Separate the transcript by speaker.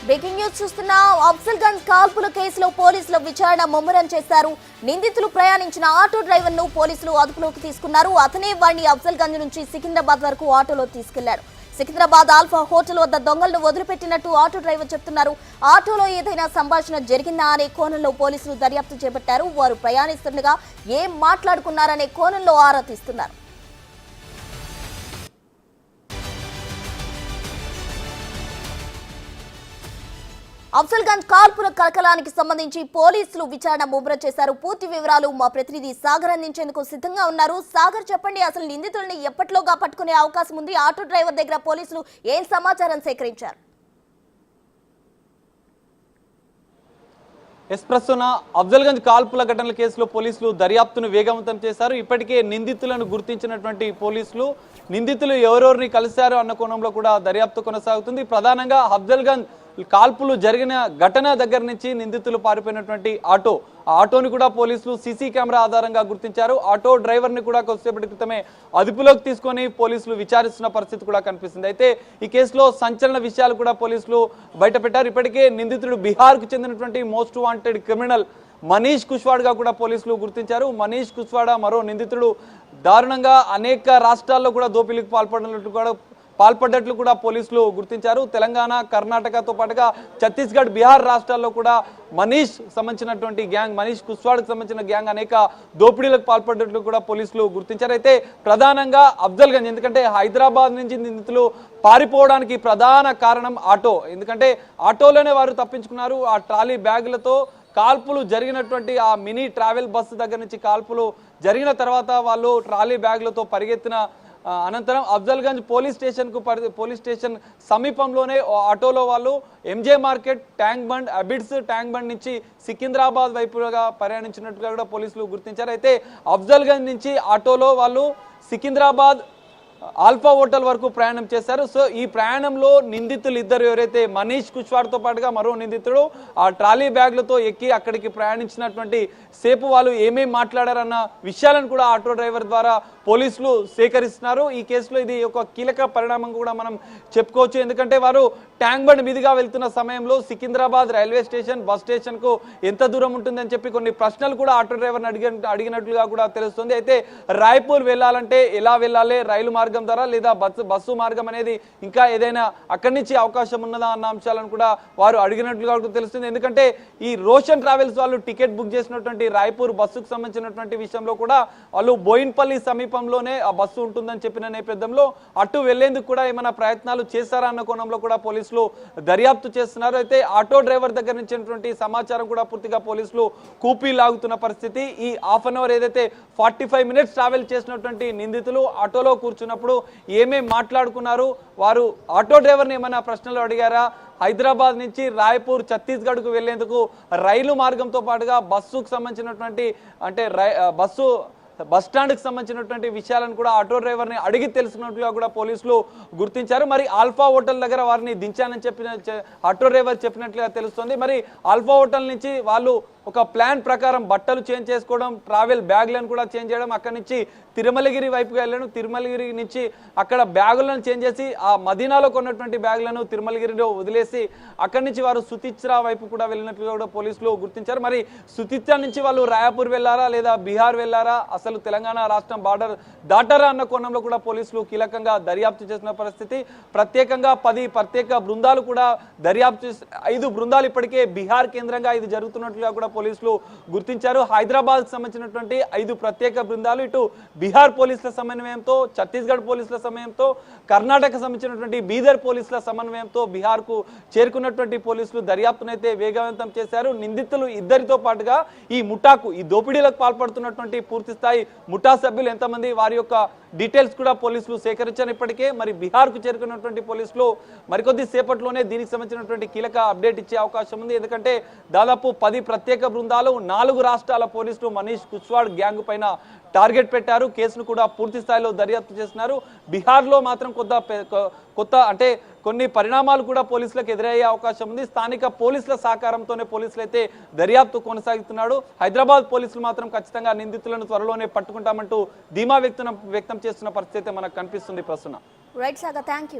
Speaker 1: Breaking news చూస్తున్నా. అఫ్జల్గంజ్ కాల్పుల కేసులో పోలీసులు విచారణ ముమ్మరం చేశారు. నిందితులు ప్రయాణించిన ఆటో డ్రైవర్ ను పోలీసులు అదుపులోకి తీసుకున్నారు. అతనే వారిని అఫ్జల్గంజ్ నుంచి సికింద్రాబాద్ వరకు ఆటోలో తీసుకెళ్లారు. సికింద్రాబాద్ ఆల్ఫా హోటల్ వద్ద దొంగలను వదిలిపెట్టినట్టు ఆటో డ్రైవర్ చెప్తున్నారు. ఆటోలో ఏదైనా సంభాషణ జరిగిందా అనే కోణంలో పోలీసులు దర్యాప్తు చేపట్టారు. వారు ప్రయాణిస్తుండగా ఏం మాట్లాడుకున్నారనే కోణంలో ఆరా తీస్తున్నారు. అఫ్జల్గంజ్ కాల్పుల కలకలానికి సంబంధించి పోలీసులు విచారణ ముమ్మరం చేశారు. పూర్తి వివరాలు మా ప్రతినిధి సాగర్ అందించేందుకు సిద్ధంగా ఉన్నారు. సాగర్, చెప్పండి, అసలు నిందితుల్ని ఎప్పటిలోగా పట్టుకునే అవకాశం ఉంది? ఆటో డ్రైవర్ దగ్గర పోలీసులు ఏం సమాచారం సేకరించారు?
Speaker 2: ప్రస్తుతం అఫ్జల్గంజ్ కాల్పుల ఘటనల కేసులో పోలీసులు దర్యాప్తును వేగవంతం చేశారు. ఇప్పటికే నిందితులను గుర్తించినటువంటి పోలీసులు నిందితులు ఎవరెవరిని కలిశారు అన్న కోణంలో కూడా దర్యాప్తు కొనసాగుతుంది. ప్రధానంగా అఫ్జల్గంజ్ కాల్పులు జరిగిన ఘటన దగ్గర నుంచి నిందితులు పారిపోయినటువంటి ఆటోని కూడా పోలీసులు సీసీ కెమెరా ఆధారంగా గుర్తించారు. ఆటో డ్రైవర్ని కూడా కొద్దిసేపటి క్రితమే అదుపులోకి తీసుకొని పోలీసులు విచారిస్తున్న పరిస్థితి కూడా కనిపిస్తుంది. అయితే ఈ కేసులో సంచలన విషయాలు కూడా పోలీసులు బయటపెట్టారు. ఇప్పటికే నిందితుడు బీహార్కు చెందినటువంటి మోస్ట్ వాంటెడ్ క్రిమినల్ మనీష్ కుష్వాడ్గా కూడా పోలీసులు గుర్తించారు. మనీష్ కుష్వాడా మరో నిందితుడు దారుణంగా అనేక రాష్ట్రాల్లో కూడా దోపిడీకి పాల్పడ్డట్లు కూడా పోలీసులు గుర్తించారు. తెలంగాణ, కర్ణాటకతో పాటుగా ఛత్తీస్గఢ్, బీహార్ రాష్ట్రాల్లో కూడా మనీష్ కుష్వాడ్కి సంబంధించిన గ్యాంగ్ అనేక దోపిడీలకు పాల్పడ్డట్లు కూడా పోలీసులు గుర్తించారు. అయితే ప్రధానంగా అఫ్జల్గంజ్, ఎందుకంటే హైదరాబాద్ నుంచి నిందితులు పారిపోవడానికి ప్రధాన కారణం ఆటో. ఎందుకంటే ఆటోలోనే వారు తప్పించుకున్నారు. ఆ ట్రాలీ బ్యాగులతో కాల్పులు జరిగినటువంటి ఆ మినీ ట్రావెల్ బస్సు దగ్గర నుంచి కాల్పులు జరిగిన తర్వాత వాళ్ళు ట్రాలీ బ్యాగులతో పరిగెత్తిన అనంతరం అఫ్జల్గంజ్ పోలీస్ స్టేషన్ సమీపంలోనే ఆటోలో వాళ్ళు MJ market, tank bund, Abids tank bund నుంచి సికింద్రాబాద్ వైపుగా ప్రయాణించినట్టుగా కూడా పోలీసులు గుర్తించారు. అయితే అఫ్జల్గంజ్ నుంచి ఆటోలో వాళ్ళు సికింద్రాబాద్ ఆల్ఫా హోటల్ వరకు ప్రయాణం చేశారు. సో ఈ ప్రయాణంలో నిందితులు ఇద్దరు ఎవరైతే మనీష్ కుష్వాడ్తో పాటుగా మరో నిందితుడు ఆ ట్రాలీ బ్యాగ్లతో ఎక్కి అక్కడికి ప్రయాణించినటువంటి సేపు వాళ్ళు ఏమేమి మాట్లాడారన్న విషయాలను కూడా ఆటో డ్రైవర్ ద్వారా పోలీసులు సేకరిస్తున్నారు. ఈ కేసులో ఇది ఒక కీలక పరిణామం కూడా మనం చెప్పుకోవచ్చు. ఎందుకంటే వారు ట్యాంక్ బండ్ మీదుగా వెళ్తున్న సమయంలో సికింద్రాబాద్ రైల్వే స్టేషన్, బస్ స్టేషన్కు ఎంత దూరం ఉంటుందని చెప్పి కొన్ని ప్రశ్నలు కూడా ఆటో డ్రైవర్ని అడిగినట్లుగా కూడా తెలుస్తుంది. అయితే రాయ్పూర్ వెళ్ళాలంటే ఎలా వెళ్ళాలి, రైలు మార్గం ద్వారా లేదా బస్సు మార్గం అనేది ఇంకా ఏదైనా అక్కడి నుంచి అవకాశం ఉన్నదా అన్న అంశాలను కూడా వారు అడిగినట్లుగా తెలుస్తుంది. ఎందుకంటే ఈ రోషన్ ట్రావెల్స్ వాళ్ళు టికెట్ బుక్ చేసినటువంటి రాయ్పూర్ బస్సుకు సంబంధించినటువంటి విషయంలో కూడా వాళ్ళు బోయిన్పల్లి సమీపంలోనే ఆ బస్సు ఉంటుందని చెప్పిన నేపథ్యంలో అటు వెళ్లేందుకు కూడా ఏమైనా ప్రయత్నాలు చేశారా అన్న కోణంలో కూడా పోలీసులు దర్యాప్తు చేస్తున్నారు. అయితే ఆటో డ్రైవర్ దగ్గర నుంచి సమాచారం కూడా పూర్తిగా పోలీసులు కూపీ లాగుతున్న పరిస్థితి. ఈ హాఫ్ అన్ అవర్ ఏదైతే 45 మినిట్స్ ట్రావెల్ చేసినటువంటి నిందితులు ఆటోలో కూర్చున్నప్పుడు ఏమేమి మాట్లాడుకున్నారు, వారు ఆటో డ్రైవర్ని ఏమైనా ప్రశ్నలు అడిగారా, హైదరాబాద్ నుంచి రాయ్పూర్, ఛత్తీస్గఢ్కు వెళ్లేందుకు రైలు మార్గంతో పాటుగా బస్సుకు సంబంధించినటువంటి బస్ స్టాండ్కి సంబంధించినటువంటి విషయాలను కూడా ఆటో డ్రైవర్ని అడిగి తెలుసుకున్నట్లుగా కూడా పోలీసులు గుర్తించారు. మరి ఆల్ఫా హోటల్ దగ్గర వారిని దించానని ఆటో డ్రైవర్ చెప్పినట్లుగా తెలుస్తుంది. మరి ఆల్ఫా హోటల్ నుంచి వాళ్ళు ఒక ప్లాన్ ప్రకారం బట్టలు చేంజ్ చేసుకోవడం, ట్రావెల్ బ్యాగ్లను కూడా చేంజ్ చేయడం, అక్కడి నుంచి తిరుమలగిరి వైపుగా వెళ్ళడం, తిరుమలగిరి నుంచి అక్కడ బ్యాగులను చేంజ్ చేసి ఆ మదీనాలో కొన్నటువంటి బ్యాగులను తిరుమలగిరిలో వదిలేసి అక్కడి నుంచి వారు సుతిత్రా వైపు కూడా వెళ్ళినట్లుగా కూడా పోలీసులు గుర్తించారు. మరి సుతిత్రా నుంచి వాళ్ళు రాయపూర్ వెళ్ళారా లేదా బీహార్ వెళ్ళారా, అసలు తెలంగాణ రాష్ట్రం బార్డర్ దాటారా అన్న కోణంలో కూడా పోలీసులు కీలకంగా దర్యాప్తు చేసిన పరిస్థితి. ప్రత్యేకంగా 10 ప్రత్యేక బృందాలు కూడా దర్యాప్తు 5 బృందాలు ఇప్పటికే బీహార్ కేంద్రంగా ఇది జరుగుతున్నట్లుగా కూడా పోలీసులు గుర్తించారు. హైదరాబాద్ కు సంబంధించినటువంటి 5 ప్రత్యేక బృందాలు ఇటు బీహార్ పోలీసుల సమన్వయంతో, ఛత్తీస్గఢ్ పోలీసుల సమన్వయంతో, కర్ణాటక సంబంధించినటువంటి బీదర్ పోలీసుల సమన్వయంతో బీహార్ కు చేరుకున్నటువంటి పోలీసులు దర్యాప్తునైతే వేగవంతం చేశారు. నిందితులు ఇద్దరితో పాటుగా ఈ దోపిడీలకు పాల్పడుతున్నటువంటి పూర్తి స్థాయి ముఠా సభ్యులు ఎంతమంది, వారి యొక్క డీటెయిల్స్ కూడా పోలీసులు సేకరించారు. ఇప్పటికే మరి బీహార్ కు చేరుకున్నటువంటి పోలీసులు మరికొద్ది సేపట్లోనే దీనికి సంబంధించినటువంటి కీలక అప్డేట్ ఇచ్చే అవకాశం ఉంది. ఎందుకంటే దాదాపు 10 ప్రత్యేక బృందాలు 4 రాష్ట్రాల పోలీసులు మనీష్ కుష్వాడ్ గ్యాంగ్ పైన టార్గెట్ పెట్టారు. కేసును కూడా పూర్తి స్థాయిలో దర్యాప్తు చేస్తున్నారు. బీహార్లో మాత్రం కొన్ని పరిణామాలు కూడా పోలీసులకు ఎదురయ్యే అవకాశం ఉంది. స్థానిక పోలీసుల సహకారంతోనే పోలీసులు అయితే దర్యాప్తు కొనసాగిస్తున్నాడు. హైదరాబాద్ పోలీసులు మాత్రం ఖచ్చితంగా నిందితులను త్వరలోనే పట్టుకుంటామంటూ ధీమా వ్యక్తం చేస్తున్న పరిస్థితి మనకు కనిపిస్తుంది. ప్రస్తుతం.
Speaker 1: Right Sagar, thank you.